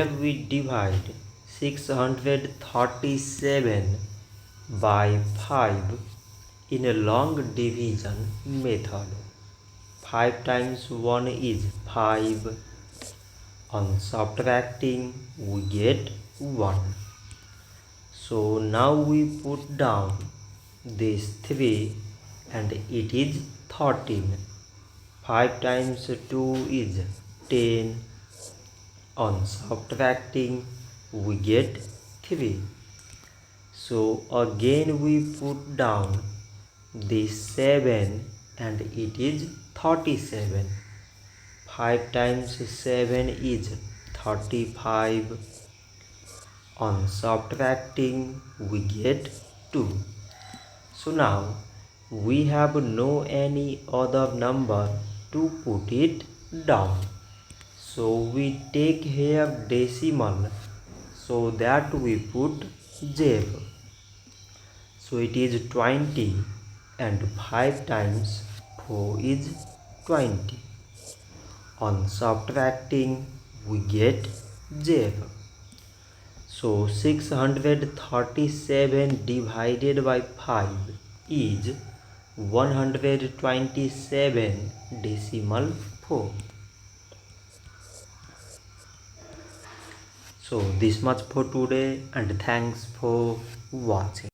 Here we divide 637 by 5 in a long division method. 5 times 1 is 5. On subtracting we get 1. So now we put down this 3 and it is 13. 5 times 2 is 10. On subtracting we get 3. So again we put down this 7 and it is 37. 5 times 7 is 35. On subtracting we get 2. So now we have no any other number to put it down. So we take here decimal, so that we put 0. So it is 20 and 5 times 4 is 20. On subtracting we get 0. So 637 divided by 5 is 127 decimal 4. So this much for today and thanks for watching.